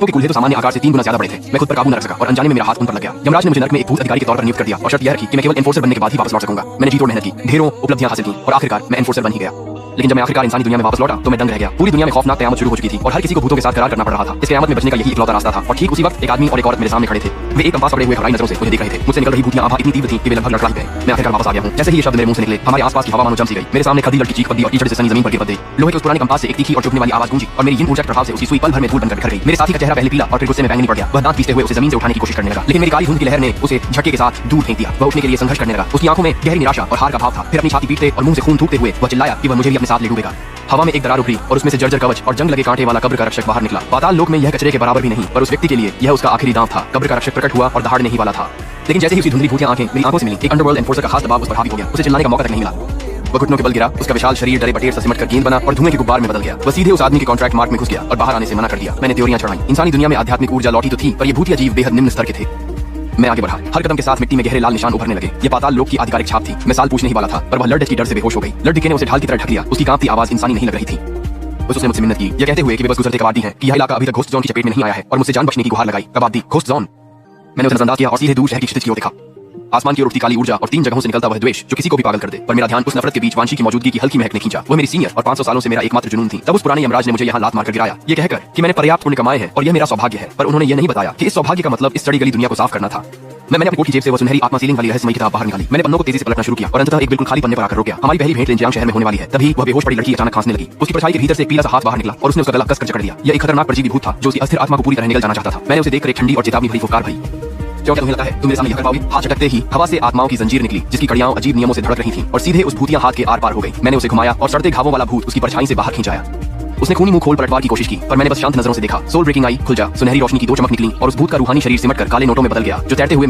के कुल्हे तो सामान्य आकार से 3 गुना ज्यादा बड़े थे। मैं खुद पर काबू न रख सका और अनजाने में मेरा हाथ उन पर लग गया। यमराज ने मुझे नर्क में एक भूत अधिकारी के तौर पर नियुक्त कर दिया और शर्त यह रखी कि मैं केवल एनफोर्सर बनने के बाद ही वापस लौट सकूंगा। मैंने जी तोड़ मेहनत की, ढेरों उपलब्धियां हासिल की और आखिरकार मैं एनफोर्सर बन ही गया। लेकिन जब मैं आखिरकार इंसानी दुनिया में वापस लौटा तो मैं दंग रह गया। पूरी दुनिया में खौफनाक कयामत शुरू हो चुकी थी और हर किसी को भूतों के साथ करार करना पड़ रहा था। इस कयामत में बचने का यही इकलौता रास्ता था। और ठीक उसी वक्त एक आदमी और एक औरत मेरे सामने खड़े थे। वे एक कंपास पकड़े हुए घबराई नजरों से मुझे देख रहे थे। मुझसे निकल रही भूतियां आभा इतनी तीव्र थी कि वे लगभग लड़खड़ा ही गए। मैं आखिरकार वापस आ गया हूं। जैसे ही ये शब्द मेरे मुंह से निकले, हमारे आसपास की हवा मानो जम सी गई। मेरे सामने खदी लड़की चीख पड़ी और कीचड़ से सनी जमीन पर गिर पड़े। लोहे के उस पुराने कंपास से एक तीखी और चुभने वाली आवाज गूंजी और मेरी इन ऊर्जा के प्रभाव से उसकी सुई पल भर में धूल बनकर बिखर गई। मेरे साथी का चेहरा पहले पीला और फिर गुस्से में बैंगनी पड़ गया। वह दांत पीसते हुए उसे जमीन से उठाने की कोशिश करने लगा, लेकिन मेरी काली धुंध की लहर ने उसे झटके के साथ दूर फेंक दिया। वह उठने के लिए संघर्ष करने लगा। उसकी आंखों में गहरी निराशा और हार का भाव था। फिर अपनी छाती पीटते और मुंह से खून थूकते हुए वह चिल्लाया कि वह मुझे भी अपने साथ ले डूबेगा। हवा में एक दरार उभरी और उसमें से जर्जर कवच और जंग लगे कांटे वाला कब्र का रक्षक बाहर निकला। पाताल लोक में यह कचरे के बराबर भी नहीं, पर उस व्यक्ति के लिए यह उसका आखिरी दांव था। कब्र का रक्षक प्रकट हुआ और दहाड़ने ही वाला था, लेकिन जैसे ही उसकी धुंधली भूतियां आंखें मेरी आंखों से मिली, एक अंडरवर्ल्ड एनफोर्सर का खास दबाव उस पर हावी हो गया। उसे चिल्लाने का मौका तक नहीं मिला। वह घुटनों के बल गिरा। उसका विशाल शरीर डरे बटेर से सिमट कर गेंद बना और धुएं के गुब्बार में बदल गया। वह सीधे उस आदमी के कॉन्ट्रैक्ट मार्क में घुस गया और बाहर आने से मना कर दिया। मैंने त्योरियां चढ़ाई। इंसानी दुनिया में आध्यात्मिक ऊर्जा लौटी तो थी, पर ये भूतिया जीव बेहद निम्न स्तर के थे। मैं आगे बढ़ा। हर कदम के साथ मिट्टी में गहरे लाल निशान उभरने लगे। ये पाताल लोक की आधिकारिक छाप थी। मैं साल पूछने ही वाला था, पर वह लड़ की डर से बेहोश हो गई। लड़ ने उसे ढाल की तरह ढक लिया। उसकी कांपती आवाज इंसानी नहीं लग रही थी। बस उसने मुझसे मिन्नत की, ये कहते हुए कि वे बस गुजरते कबाड़ी हैं, कि यह इलाका अभी तक घोस्ट जोन की चपेट में नहीं आया है, और मुझसे जान बचने की गुहार लगाई। कबाड़ी घोस्ट जोन। मैंने उसे नजरअंदाज किया और सीधे दूर शहर की क्षितिज की ओर देखा। आसमान की ओर उठती काली ऊर्जा और 3 जगहों से निकलता वह द्वेष जो किसी को भी पागल कर दे। पर मेरा ध्यान उस नफरत के बीच वांशी की मौजूदगी की हल्की महक ने खींचा। वो मेरी सीनियर और 500 सालों से मेरा एकमात्र जुनून थी। तब उस पुराने यमराज ने मुझे यहाँ लात मारकर गिराया, ये कहकर कि मैंने पर्याप्त पुण्य कमाए हैं और यह मेरा सौभाग्य है। पर उन्होंने यह नहीं बताया कि इस सौभाग्य का मतलब इस सड़ी गली दुनिया को साफ करना था। मैंने अपनी कोट की जेब से वो सुनहरी आत्मा सीलिंग वाली रहस्यमयी किताब बाहर निकाली। मैंने पन्नों को तेजी से पलटना शुरू किया और अंततः एक बिल्कुल खाली पन्ने पर आकर रुक गया। हमारी पहली भेंट लिंजियांग शहर में होने वाली है। तभी वह बेहोश पड़ी लड़की अचानक खांसने लगी। उसकी परछाई के भीतर से एक पीला सा हाथ बाहर निकला और उसने उसका गला कसकर जकड़ लिया। यह एक खतरनाक परजीवी भूत था जो उसकी अस्थिर आत्मा को पूरी तरह निगल जाना चाहता था। मैंने उसे देखकर एक ठंडी और चेतावनी भरी फुफकार भरी। क्यों क्या तुम्हें लगता है तुम मेरे सामने यह कर पाओगे? हाथ झटकते ही हवा से आत्माओं की जंजीर निकली, जिसकी कड़ियां अजीब नियमों से धड़क रही थीं और सीधे उस भूतिया हाथ के आर पार हो गई। मैंने उसे घुमाया और सड़ते घावों वाला भूत उसकी परछाई से बाहर खींचाया। उसने खूनी मुंह खोल पलटवार की कोशिश की, पर मैंने बस शांत नजरों से देखा। सोल ब्रेकिंग आई खुल जा, सुनहरी रोशनी की 2 चमक निकली और उस भूत का रूहानी शरीर सिमटकर काले नोटों में बदल गया, जो तैरते हुए मेरे